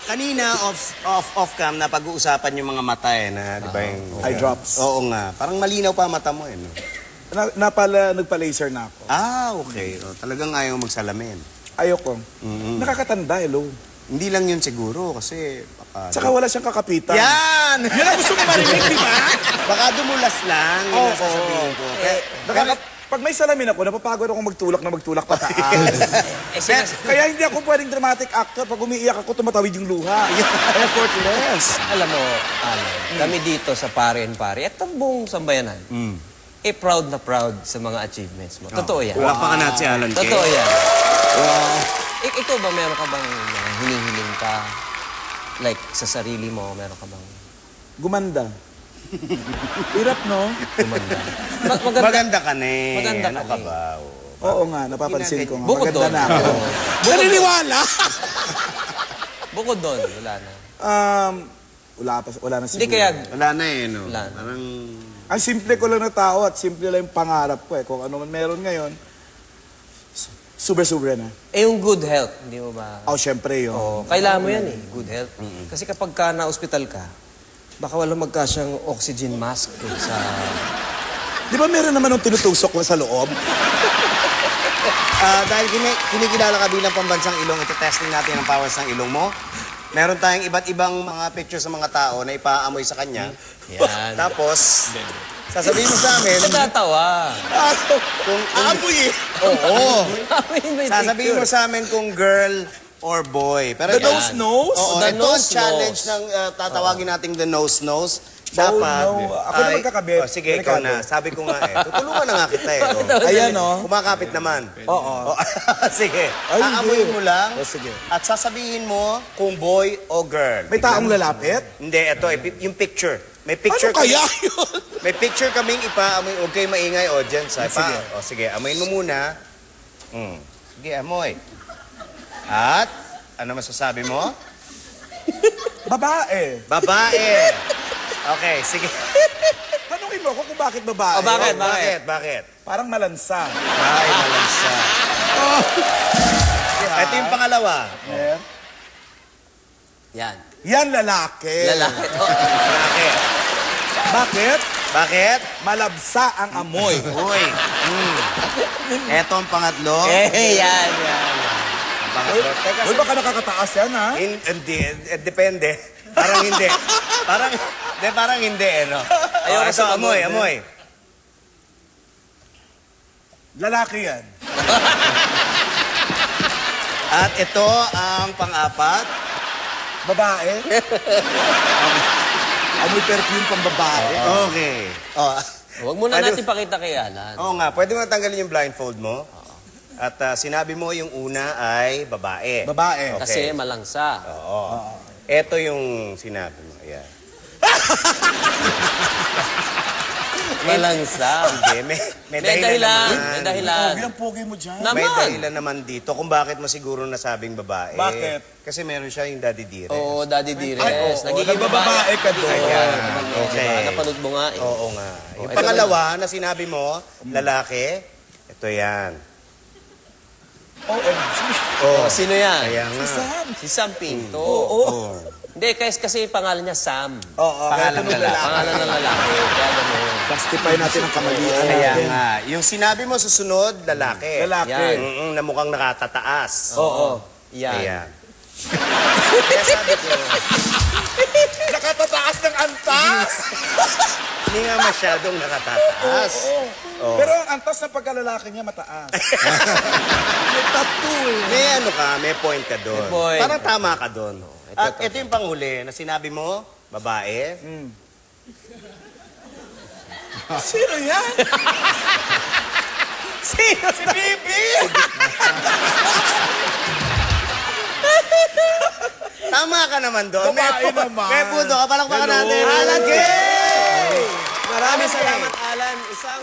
Kanina, off-cam, na pag-uusapan yung mga mata eh, na, di ba yung... Eye drops. Oo nga. Parang malinaw pa mata mo eh, no? Nagpa-laser na ako. Ah, okay. O, talagang ayaw magsalamin. Ayoko. Nakakatanda, hello. Hindi lang yun siguro, kasi baka... Tsaka wala siyang kakapitan. Yan! Yan ang gusto mo marinig, di ba? Baka dumulas lang, yun ang sasabihin ko. Pag may salamin ako, napapagod akong magtulak pataas. Kaya hindi ako pwedeng dramatic actor. Pag umiiyak ako, tumatawid yung luha. Effortless. Alam mo, Alan, kami dito sa Pare and Pare, at ang buong sambayanan, proud na proud sa mga achievements mo. Totoo yan. Wala pa ka na si Alan Kay. Totoo yan. Ikaw ba, meron ka bang hiling-hiling ka? Like, sa sarili mo, meron ka bang Gumanda. Hirap, no? gumanda? Maganda ka na eh. Maganda Ano ka ka na ba? Oo nga, napapansin ko nga. Bukod Maganda doon. na ako. Naniniwala! Bukod doon, wala na. Wala na siguro. Hindi kaya, Wala na eh, no? Wala na. Parang... Ang simple ko lang na tao at simple lang yung pangarap ko eh. Kung ano man meron ngayon, super-super na. yung good health, hindi mo ba? Oh, syempre yun. Kailangan mo yan eh, good health. Kasi kapag ka na-hospital ka, baka wala magkasyang oxygen mask sa... Di ba meron naman yung tinutusok ko sa loob? Dahil kinikilala ka bilang pambansang ilong, ito-testing natin ang powers ng ilong mo. Meron tayong iba't ibang mga pictures sa mga tao na ipaamoy sa kanya. Yan. Tapos, sasabihin mo sa amin... Natatawa. Kung Amoy eh! Oo. May Sasabihin mo picture. sa amin kung girl or boy. Pero The nose nose? Oo, The ito ang nose challenge nose. ng tatawagin nating the nose nose. Oh, Dapat... no. Ako na magkakabit. Sige, ikaw na. Sabi ko nga eh. Tutulungan na nga kita eh. Oh. Ayan, oh. Kumakapit naman. Oo. Sige. Ay, Aamoyin hindi. mo lang. Oh, sige. At sasabihin mo kung boy o girl. May taong lalapit? Hindi, ito. Yung picture. May picture Ano kaya yun? May picture kaming ipaamoy. Huwag kayo maingay, audience. Ha? Sige. Sige, amoyin mo muna. Sige, amoy. At, ano masasabi mo? Babae. Babae. Okay, sige. Tanungin mo ako kung bakit babae. Oh, bakit? Bakit? Parang malansa. Ay, malansa. Ito yung pangalawa. Eh? Yan. Yan lalaki. Lalaki to. Bakit? Bakit? Bakit? Malabsa ang amoy. Uy. Ito ang pangatlo. Yan. Ang pangatlo. Teka, Uy, baka nakakataas yan, ha? Hindi, depende. Parang hindi. Parang hindi eh, no? Ayoko Ito, sa amoy. Lalaki yan. At ito ang pang-apat. Babae. Amoy perfume pang babae. Okay. Huwag mo na natin pakita kay Alan. Oo nga, pwede mo tanggalin yung blindfold mo. At sinabi mo yung una ay babae. Babae. Kasi malangsa. Oo. Ito yung sinabi mo. Ayan. Malangsa. Hindi, may dahilan naman. May dahilan. Pogi ang pogi mo dyan. Naman. May dahilan naman dito kung bakit mo siguro nasabing babae. Bakit? Kasi meron siya yung daddy dire. Oo, Daddy Dires. Ay, oo. Nagiging Nagbababae ka doon. Ayan. Okay. Napanood mo nga eh. Oo nga. Yung ito pangalawa na sinabi mo, lalaki, ito yan. OMG. Oh, Sino yan? kaya nga. Sam. Si Sam Pinto. Oo. Hindi, kasi pangalan niya Sam. Oo, Pangalan kaya lalaki. Pangalan ng lalaki. Kaya gano'n. Justify natin ang kamalian Kaya natin. nga. Yung sinabi mo susunod, lalaki. Lalaki. Yan. Na mukhang nakatataas. Oo. Yan. Ayan. Kaya sabi ko, Nakatataas ng antas! hindi nga masyadong nakatataas. Oo. Pero ang antas ng pagkalalaki niya mataas. May tattoo eh. May ano ka, may point ka doon. May point. Parang tama ka doon. At ito yung panghuli na sinabi mo, babae. Sino yan? Sino? Si Bibi! Tama ka naman doon. Babae naman. May puto ka, palakpakan Hello. natin. Alan Kay! Maraming salamat, Alan. Isang